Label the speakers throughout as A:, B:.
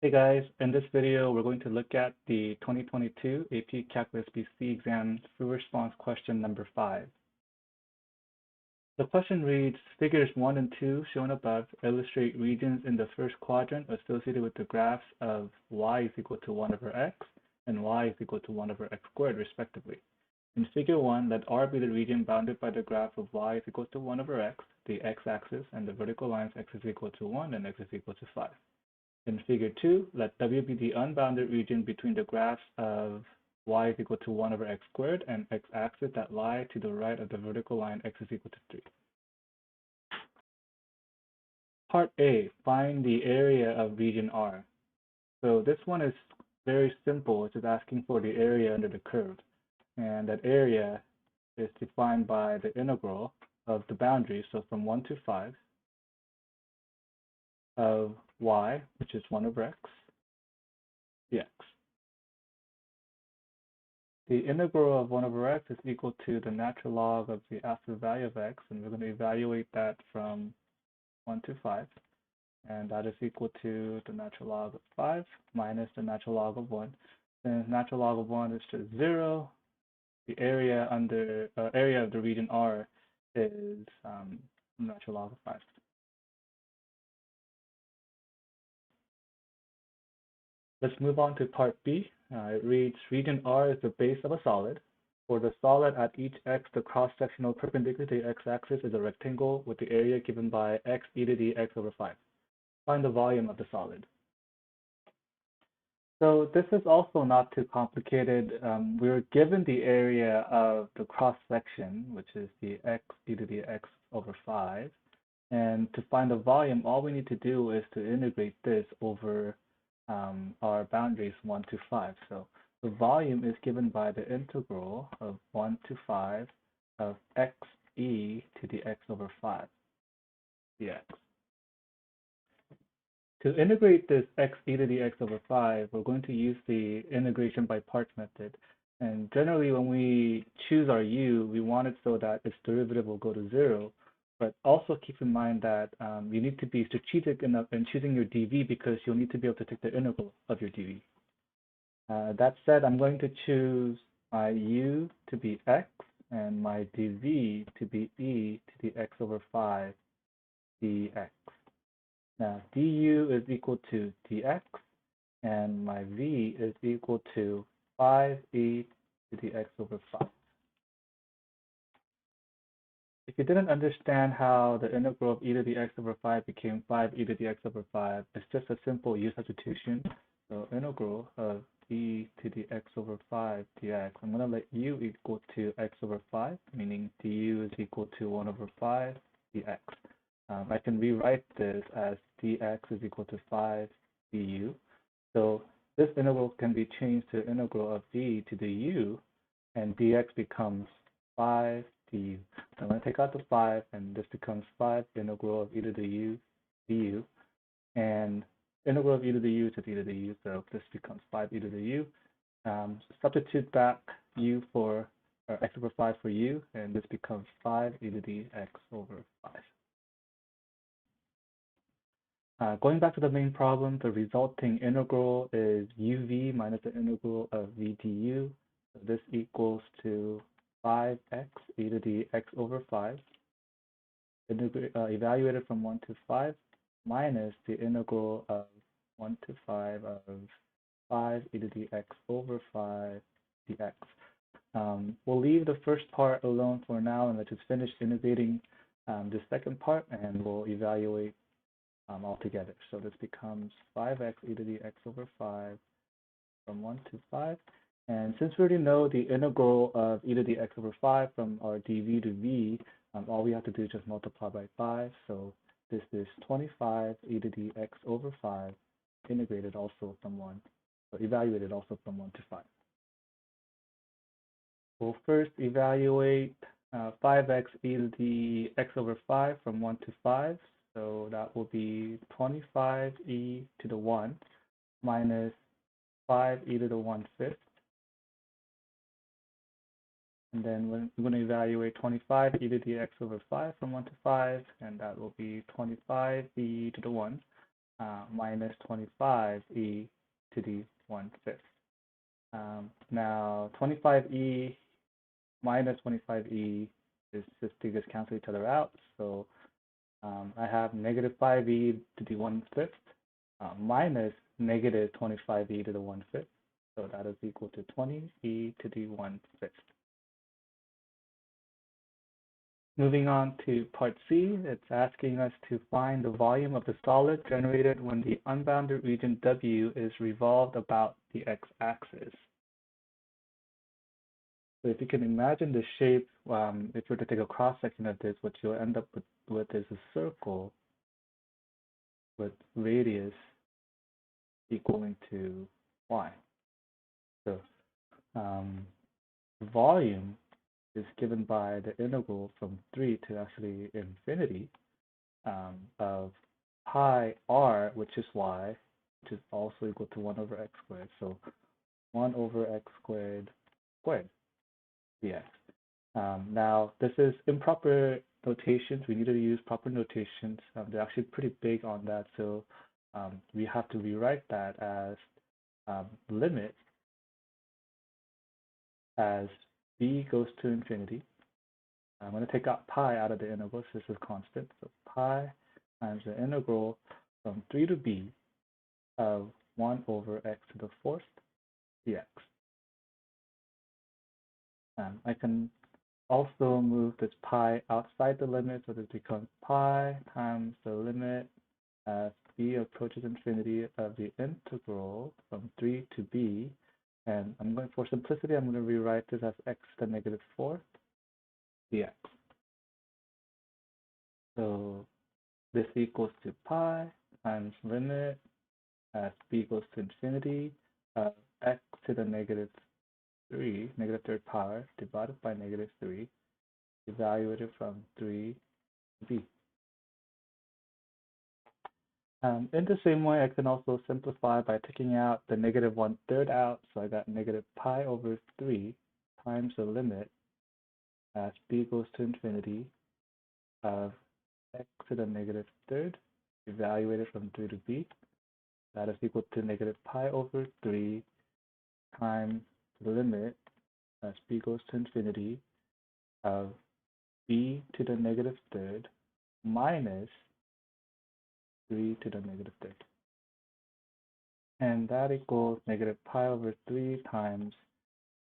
A: Hey guys, in this video we're going to look at the 2022 AP Calculus BC exam free response question number 5. The question reads, figures 1 and 2 shown above illustrate regions in the first quadrant associated with the graphs of y is equal to 1 over x and y is equal to 1 over x squared respectively. In figure 1, let R be the region bounded by the graph of y is equal to 1 over x, the x-axis, and the vertical lines x is equal to 1 and x is equal to 5. In figure 2, let W be the unbounded region between the graphs of y is equal to 1 over x squared and x-axis that lie to the right of the vertical line x is equal to 3. Part A, find the area of region R. So this one is very simple. It's just asking for the area under the curve. And that area is defined by the integral of the boundary, so from 1 to 5, of y, which is 1 over x, dx. The integral of 1 over x is equal to the natural log of the absolute value of x, and we're going to evaluate that from 1 to 5. And that is equal to the natural log of 5 minus the natural log of 1. Since natural log of 1 is just 0, the area of the region R is natural log of 5. Let's move on to part B. It reads, region R is the base of a solid. For the solid at each x, the cross-sectional perpendicular to the x-axis is a rectangle with the area given by x e to the x over 5. Find the volume of the solid. So this is also not too complicated. We're given the area of the cross-section, which is the x e to the x over 5. And to find the volume, all we need to do is to integrate this over our boundaries 1 to 5. So the volume is given by the integral of 1 to 5 of x e to the x over 5 dx. To integrate this x e to the x over 5, we're going to use the integration by parts method. And generally, when we choose our u, we want it so that its derivative will go to 0. But also keep in mind that you need to be strategic enough in choosing your dv because you'll need to be able to take the integral of your dv. That said, I'm going to choose my u to be x and my dv to be e to the x over 5 dx. Now, du is equal to dx, and my v is equal to 5e to the x over 5. If you didn't understand how the integral of e to the x over 5 became 5e to the x over 5, it's just a simple u substitution. So integral of e to the x over 5 dx, I'm going to let u equal to x over 5, meaning du is equal to 1 over 5 dx. I can rewrite this as dx is equal to 5 du. So this integral can be changed to integral of e to the u, and dx becomes 5 du. So I'm going to take out the 5, and this becomes 5 integral of e to the u du, and integral of e to the u to e to the u, so this becomes 5 e to the u. Substitute back u for x over 5 for u, and this becomes 5 e to the x over 5. Going back to the main problem, the resulting integral is uv minus the integral of v du. So this equals to 5x e to the x over 5, evaluated from 1 to 5, minus the integral of 1 to 5 of 5 e to the x over 5 dx. We'll leave the first part alone for now, and let's just finish integrating the second part, and we'll evaluate altogether. So this becomes 5x e to the x over 5 from 1 to 5. And since we already know the integral of e to the x over 5 from our dv to v, all we have to do is just multiply by 5. So this is 25 e to the x over 5 integrated also from 1, or evaluated also from 1 to 5. We'll first evaluate 5x e to the x over 5 from 1 to 5. So that will be 25e to the 1 minus 5e to the 1/5. And then we're going to evaluate 25e to the x over 5 from 1 to 5, and that will be 25e to the 1 minus 25e to the 1/5. Now 25e minus 25e is just they just cancel each other out. So I have negative 5e to the 1/5 minus negative 25e to the 1/5. So that is equal to 20e to the 1/5. Moving on to part C, it's asking us to find the volume of the solid generated when the unbounded region W is revolved about the x-axis. So if you can imagine the shape, if you were to take a cross-section of this, what you'll end up with is a circle with radius equaling to y. So volume is given by the integral from 3 to actually infinity of pi r, which is y, which is also equal to 1 over x squared. So 1 over x squared squared dx. Now, this is improper notations. We need to use proper notations. They're actually pretty big on that. So we have to rewrite that as limit as b goes to infinity. I'm going to take out pi out of the integral, so this is constant. So pi times the integral from 3 to b of 1 over x to the 4th dx. I can also move this pi outside the limit, so this becomes pi times the limit as b approaches infinity of the integral from 3 to b. And I'm going, for simplicity, I'm going to rewrite this as x to the negative 4th dx. So this equals to pi times limit as b goes to infinity of x to the negative 3, negative third power, divided by negative 3, evaluated from 3 to b. In the same way, I can also simplify by taking out the negative 1/3 out. So I got negative pi over 3 times the limit as b goes to infinity of x to the negative third, evaluated from 3 to b. That is equal to negative pi over 3 times the limit as b goes to infinity of b to the negative third minus 3 to the negative third. And that equals negative pi over 3 times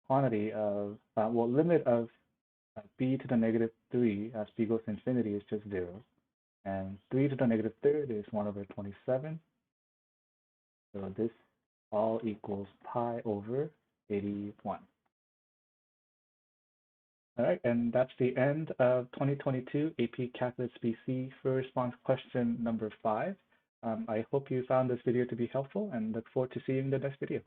A: quantity of, limit of b to the negative 3 as b goes to infinity is just 0. And 3 to the negative third is 1 over 27. So this all equals pi over 81. All right, and that's the end of 2022 AP Calculus BC first response question number 5. I hope you found this video to be helpful and look forward to seeing you in the next video.